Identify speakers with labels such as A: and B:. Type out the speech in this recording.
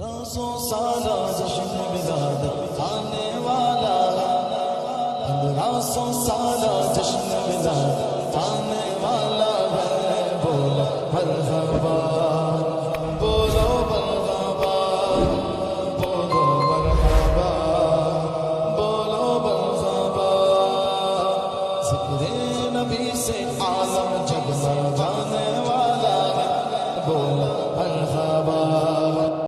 A: 1,000 साला जश्न विलादत आने वाला है, 1,500 साला जश्न विलादत आने वाला है। बोलो मरहबा, बोलो मरहबा, बोलो मरहबा, बोलो मरहबा। ज़िक्रे नबी से आलम जगमगाने वाला है। बोलो